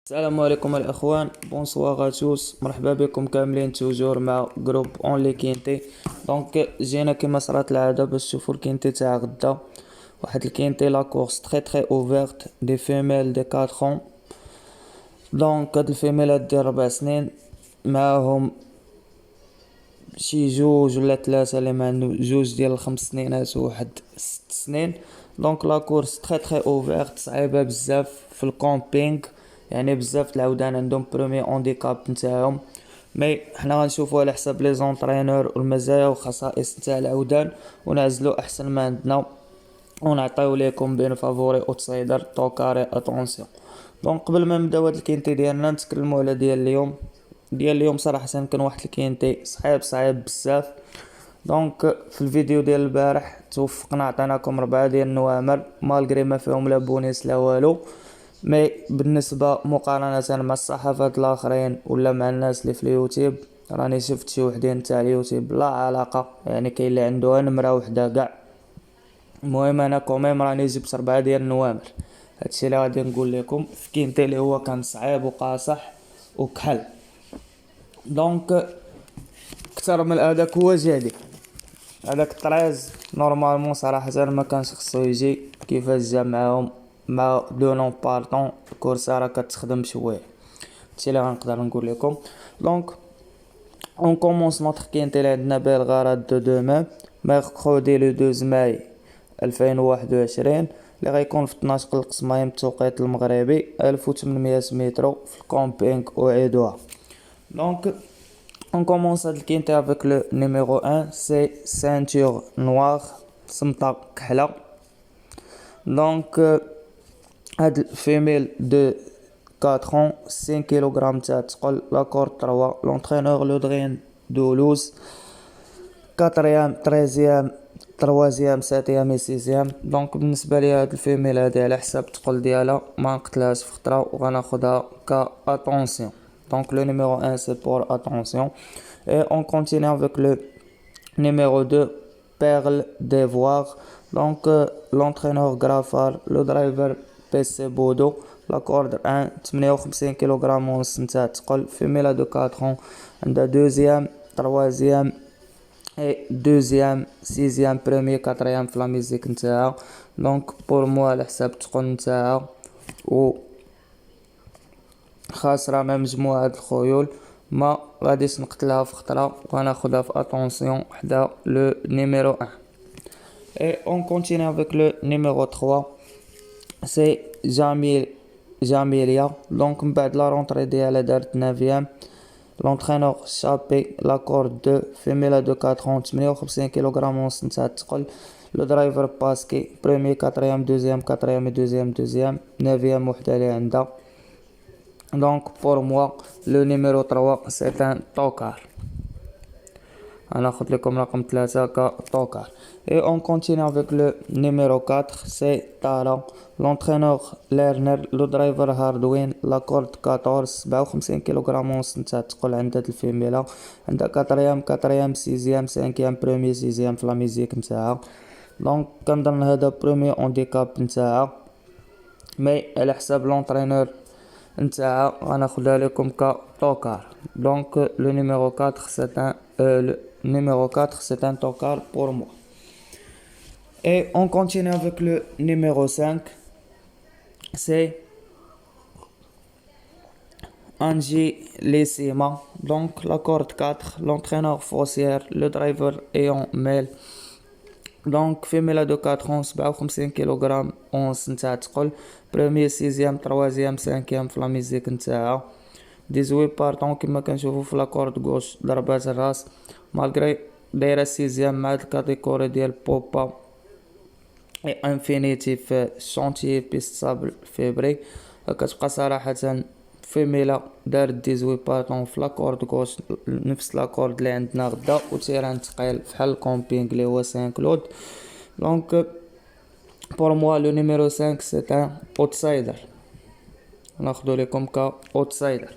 السلام عليكم الاخوان، بونسوار اتوس، مرحبا بكم كاملين توجور مع جروب اون لي كينتي. دونك جينا كما صرات العاده باش تشوفوا الكينتي تاع غدا. واحد الكينتي لا كورس تري اوفيرت دي فيميل دي 4 ans. دونك هاد الفيميلات ديال 4 سنين معاهم شي جوج ولا ثلاثه اللي ما عندهم، جوج ديال 5 سنينات وواحد 6 سنين. دونك لا كورس تري اوفيرت، صعيبه بزاف في الكامبينغ، يعني بزاف العودان عندهم برومي اونديكاب نتاعهم. مي حنا غنشوفوا على حساب لي زونطرينور والمزايا والخصائص نتاع العودان ونعزلوا احسن ما عندنا ونعطيو ليكم بين فافوري اوتسايدر توكاري اتونسيون. دونك قبل ما نبداو هاد الكينتي ديالنا نتكلموا على ديال اليوم صراحه كان واحد الكينتي صعيب بزاف. دونك في الفيديو ديال البارح توفقنا عطيناكم 4 ديال النوامر مالغري ما فيهم لا بونيس لا والو. مي بالنسبه مقارنه مع الصحافات الاخرين ولا مع الناس اللي في اليوتيوب، راني شفت شي وحدين تاع اليوتيوب لا علاقه، يعني كاين اللي عنده نمره وحده كاع. المهم انا كوميم راني جبت 4 ديال النوامر. هادشي اللي غادي نقول لكم في كينتي اللي هو كان صعيب وقاصح وكحل. دونك اكثر من هذاك هو جادي، هذاك طريز نورمالمون صراحه ما كانش خصو يجي كيفاش جا معاهم مع دو نون بارطون. الكورسه راه كتخدم شويه، هادشي اللي غنقدر نقول لكم. دونك اون كومونس نوتر كينتي اللي عندنا به الغرض دو دومان ميركودي لو 12 ماي 2021 اللي غيكون في 12 القسمايم التوقيت المغربي 1800 متر في الكامبينغ اوعيدوها. دونك on commence avec le avec le numéro 1, c'est ceinture noire, سمطة كحلة. Donc هاد الفيميل دو 4 ans 5 كيلوغرام تاع تقل، لاكور 3. l'entraîneur لودرين دولوز 4e 13e 3e 7e و 6e. دونك بالنسبه لي هاد الفيميل هادي على حساب تقل ديالها ما نقتلهاش في خطره وغناخدها ك اتونسيون. Donc le numéro 1 c'est pour attention. Et on continue avec le numéro 2, Perle d'Ivoire. Donc l'entraîneur Grafar, le driver PC Bodo, la corde 1 58 kg ونص نتاع تقل، femelle de 4 ans عندها deuxième 3e et deuxième 6e premier 4e في لا ميزيك نتاعها. دونك بور موا على حساب تقل نتاعها و خاسره مع مجموعه الخيول ما غاديش نقتلها في خطره وغناخدها في اتونسيون حدا لو نيميرو 1. Et on continue avec le numéro 3, c'est Jamilia. Donc من بعد لا رونطري ديالها دارت 9e. l'entraîneur Chapé, la corde 2 femelle de 4 ans 58 kg ونص نتاع تقل. le driver Pasquet premier 4e deuxième 4e et deuxième 9e وحده اللي عندها. Donc pour moi le numéro 3 c'est un tocard. انا خدت لكم رقم 3 كتوكار. Et on continue avec le numéro 4, c'est Tara. l'entraîneur Lerner, le driver Hardwin, la corde 14 57 kg ونص نتاع تقول عند هاد الفيميلا، عندها 4e 6e 5e premier 6e في لا ميزيك نتاعها. دونك كنظن هذا برومي اونديكاب نتاعها، مي على حساب لونطرينور نتاعها غناخدها لكم كتوكار. دونك لو نيميرو 4 c'est un le numéro 4 c'est un tocard pour moi. Et on continue avec le numéro 5, c'est Angie Lessima. Donc la corde 4, l'entraîneur Fossière, le driver Eon Mel. Donc femelle de 4 ans 57 kg ونص نتاع تقل، premier 6e 3e 5e في لا ميزيك نتاعها. 18 بارطون كما كنشوفوا في لاكورد غوش ضربات الراس، مالغري دايره 6e مع الكاتيجوري ديال بوبا اي انفينيتي في شونتيي بيست صابل فيبري. كتبقى صراحه فيميلا دارت 18 بارطون في لاكورد غوش، نفس لاكورد اللي عندنا غدا، وتيران ثقيل فحال الكومبينغ اللي هو 5 لود. دونك pour moi le numéro 5 c'est un outsider. ناخذوا لكم ك outsider.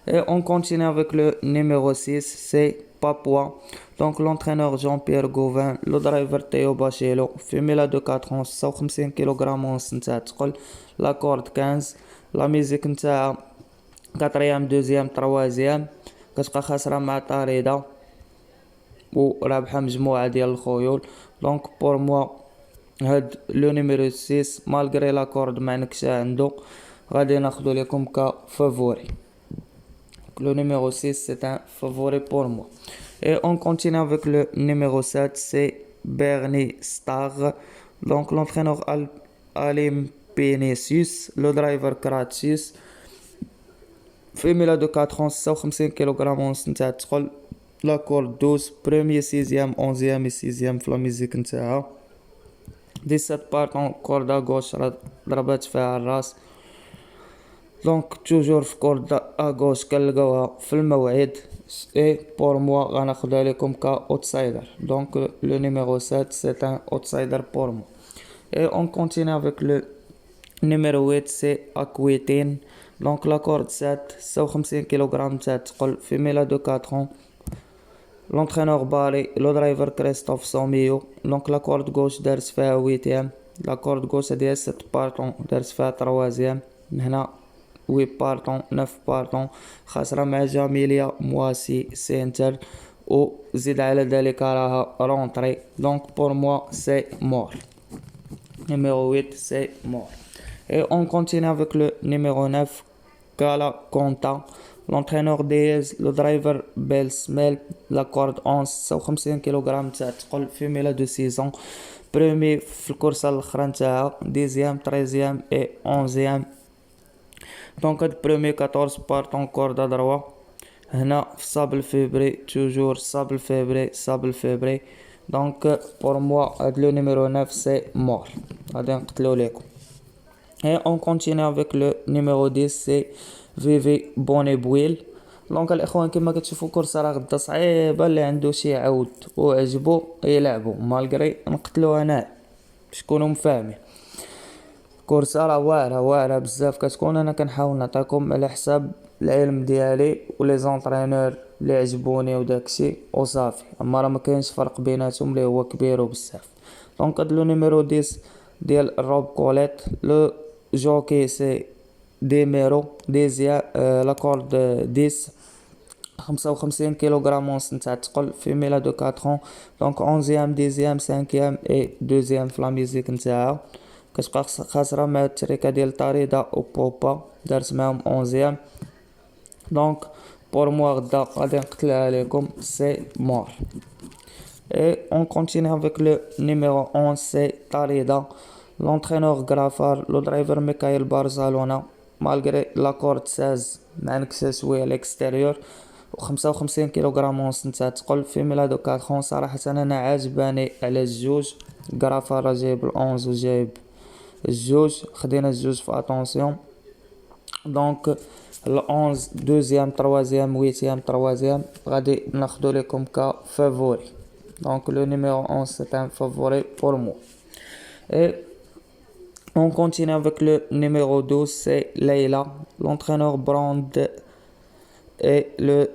Et on continue avec le numéro 6, c'est Papua. Donc l'entraîneur Jean-Pierre Gauvin, le driver Théo Bachelo, femelle de 4 ans 56 kg ونص نتاع تقل، la corde 15. la musique نتاعها كاتريام دوزيام تروازيام كتبقى خاسرة مع طاريدة ورابحة مجموعة ديال الخيول. دونك بور موا هاد لو نيميرو 6 مالغري لاكورد ما نكشة عندو غادي ناخدو ليكم كفافوري. Le numéro 6 c'est un favori pour moi. Et on continue avec le numéro 7, c'est Bernie Starr. Donc l'entraîneur Alim Penesius, le driver Kratius. Femelle de 4 ans, 56 kg نتاع الثقل. La corde 12, premier, 6e, 11e et 6e في la musique نتاعها. 17 partants, corde à gauche ضربات فيها الراس. دونك توجور في كورد اغوش كنلقاوها في الموعد. اي بور موا غناخدها لكم كاوتسايدر. دونك لو نيميرو 7 سي ان اوتسايدر بور موا. اي اون كونتيني افيك لو نيميرو 8 سي اكويتين. دونك لا كورد 7 56 كيلوغرام تاع الثقل فيميلا دو 4 ans. لونترينور بالي لو درايفر كريستوف سوميو. دونك لا كورد غوش دارس فيها 8 لا كورد غوش ديال 7 بارطون دارس فيها 3 من هنا 8 بارطون 9 بارطون خاسرة مع جاميليا مواسي سينتر وزيد على ذلك راها رونتري. دونك بور موا سي مور. numéro 8 c'est mort. Et on continue avec le numéro 9 Kala Konta. L'entraîneur Diaz, le driver Belsmel, la corde 11 56 kg تاع تقل femelle de 6 ans. Premier في الكورسة الأخرى نتاعها 10e 13e et 11e. دونك هاد برومي 14 بارطون كوردا دروا هنا في صابل فيبري توجور صابل فيبري. دونك بور موا هاد لو نيميرو 9 سي مور غادي نقتلو ليكم. اي اون كونتيني افيك لو نيميرو 10 سي فيفي بوني بويل. دونك الاخوان كما كتشوفوا كورسه راه غدا صعيبه اللي عنده شي عود وعجبو يلعبو مالغري نقتلو انا باش تكونوا مفاهمين. كورسه راه واعره بزاف كتكون. انا كنحاول نعطيكم على حساب العلم ديالي ولي زونطرينور اللي عجبوني وداكشي وصافي. اما راه ما كاينش فرق بيناتهم اللي هو كبير وبزاف. دونك هاد لو نيميرو 10 ديال الروب كوليت. لو جوكي سي ديميرو ديزيا لا كورد 10 55 كيلوغرام ونص نتاع الثقل فيميلا دو 4 ans. دونك 11e 10e 5e et 2e في لا ميوزيك نتاعها. كتبقى خاسرة مع التريكة ديال طاريدا و بوبا دارت معاهم 11e. دونك بور موا غدا غادي نقتلها لكم سي مور. Et on continue avec le numéro 11 c'est Tarida. L'entraîneur Grafar, le driver Mikhail Barzalona. Malgré la corde 16 مع نكسة شوية l'extérieur و 55 كيلوغرام ونص نتاع تقل فيميلا دو 4 ans. صراحة أنا عاجباني على الجوج. غرافار راه جايب ال11 وجايب الجوج خدينا الجوج في اتونسيون. دونك ال11 دوزيام تروازيام ويتيام تروازيام غادي ناخدو لكم كفافوري. دونك لو نيميرو 11 c'est un favori pour moi. Et on continue avec le numéro 12 c'est Leila. L'entraîneur Brand et le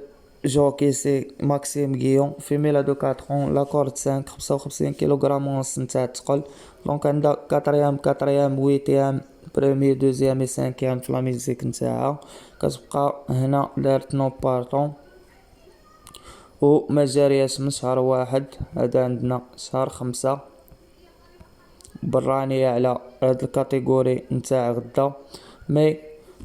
jockey c'est Maxime Guillon. Femelle de 4 ans. La corde 5 55 kg ونص نتاع الثقل. دونك عندها 4e 8e premier 2e et 5e في لا ميوزيك نتاعها. كتبقى هنا دارت نو بارطون وما جارياش من شهر 1. هذا عندنا شهر 5 برانية على هاد الكاتيجوري نتاع غدا. مي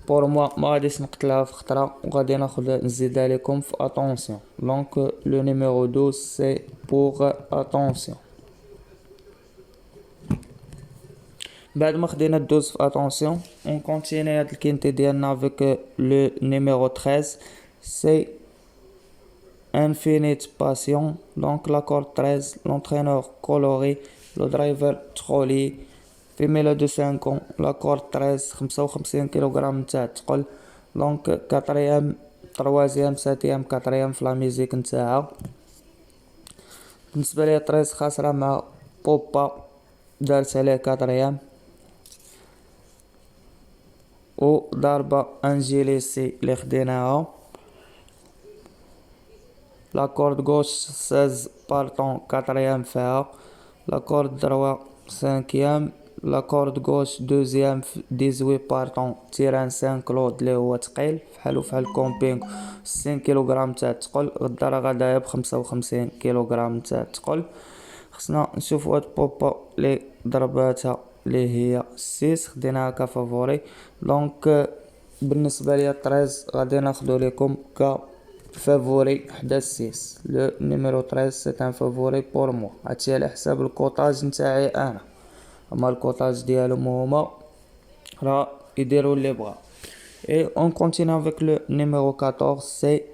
بور موا ما غاديش نقتلها في خطره وغادي ناخذ نزيدها لكم في اتونسيون. دونك لو نيميرو 12 سي بوغ اتونسيون. بعد ما خدينا الدوز في اتونسيون اون كونتيني هاد الكينتي ديالنا افيك لو نيميرو 13 سي انفينيت باسيون. دونك لا كورد 13 لونترينور كولوري لو درايفر ترولي فيميلا دو 5 ans. لا كورد 13 55 كيلوغرام نتاع الثقل. دونك 4e 3e 7e 4e في لا ميوزيك نتاعها. بالنسبه ليا 13 خاسره مع بوبا دارت عليه 4e و ضربه انجيليسي اللي خديناها. لا كورد غوش 16 بارطون 4e فيها. لا كورد دروا 5e لا كورد غوش دوزيام 18 بارطون تيران 5 كلود اللي هو تقيل فحال كومبينغ 60 كيلوغرام تاع الثقل. غدا راه غادايا ب 55 كيلوغرام تاع الثقل. خصنا نشوفو هاد بوبا لي ضرباتها اللي هي 6 خديناها كفافوري. دونك بالنسبه ليا 13 غادي ناخدو لكم ك فافوري حدا 6. لو نيميرو 13 سي ان فافوري بور مو. هادشي على حساب الكوطاج نتاعي انا، اما الكوطاج ديالهم هما راه يديروا اللي بغا. Et on continue avec le numéro 14, c'est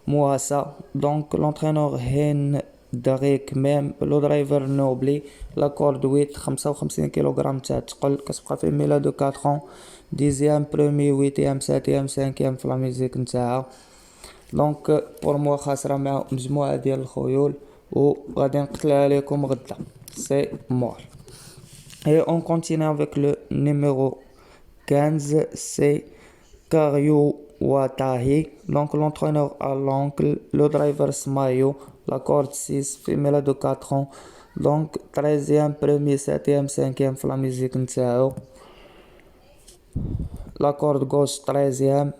Mouassa. Donc l'entraîneur Hendrik même le driver Nobly la corde 8 55 kg تاع الثقل كتبقى في ميلا دو 4 ans 10e premier 8e 7e 5e في لا ميوزيك نتاعها. دونك بور موا خاسره مع مجموعه ديال الخيول وغادي نقتلها لكم غدا. سي مور. Et on continue avec le numéro 15, c'est Karyo Watahi. Donc l'entraîneur à l'oncle, le driver Smayo, la corde 6, femelle de 4 ans. Donc 13e, 1er, 7e, 5e في la musique نتاعو. La corde gauche 13e,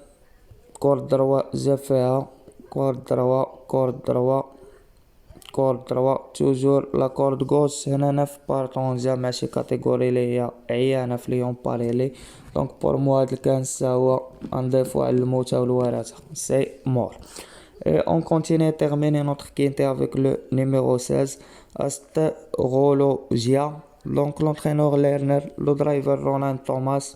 corde droite جا فيها corde droite, corde droite, corde droite. toujours la corde gauche هنا 9 بارطون جا مع شي كاتيجوري لي هي عيانة في ليون باريلي. دونك بور موا هاد الكانس هو نضيفو على الموتى والورثة. سي مور. Et on continue terminer notre quintet avec le numéro 16, Astrologia. Donc l'entraîneur Lerner, le driver Ronan Thomas.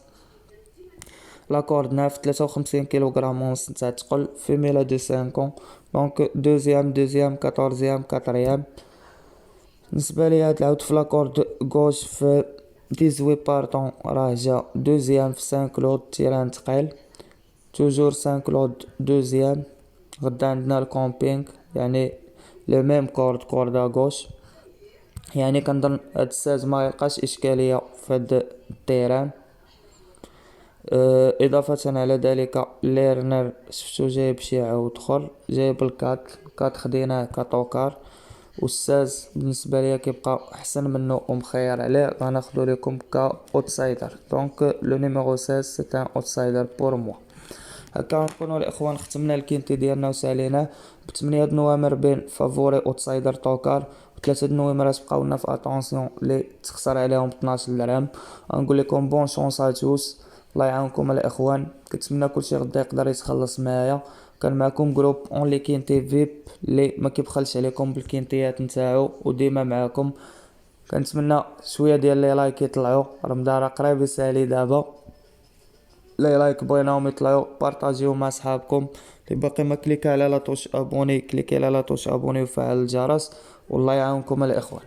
La corde 9 53 kg ونص نتاع الثقل femelle de 5 ans. Donc deuxième 14e 4e. بالنسبة لي هاد العود في لاكورد غوش في 18 بارطون راه جا دوزيام في 5 كلود تيران تقيل. توجور 5 كلود دوزيام. غدا عندنا الكومبينغ يعني لو ميم كورد غوش. يعني كنظن هاد الساج ما يلقاش اشكاليه في هاد التيران. اضافه على ذلك ليرنر شفتو جايب شي عود اخر جايب الكات خديناه كطوكار. والساز بالنسبه ليا كيبقى احسن منه ومخير عليه غناخدو لكم كاوتسايدر. دونك لو نيميرو 16 سي ان اوتسايدر بور موا. هكا نكونوا الاخوان ختمنا الكينتي ديالنا وساليناه ب8 نوامر بين فافوري اوتسايدر طوكار و3 نوامر بقاو لنا في اتونسيون لي تخسر عليهم 12 درهم. نقول لكم بون شونس ا توس. الله يعاونكم الاخوان. كنتمنى كلشي غدا يقدر يتخلص معايا. كان معكم جروب اون لي كينتي فيب اللي ما كيبخلش عليكم بالكينتيات نتاعو وديما معاكم. كنتمنى شويه ديال لي لايك يطلعوا رمضان راه قريب يسالي دابا. لي لايك بغيناهم يطلعوا بارطاجيو مع صحابكم. اللي باقي ما كليكا على لا توش ابوني كليكي على لا توش ابوني وفعل الجرس. والله يعاونكم الاخوان.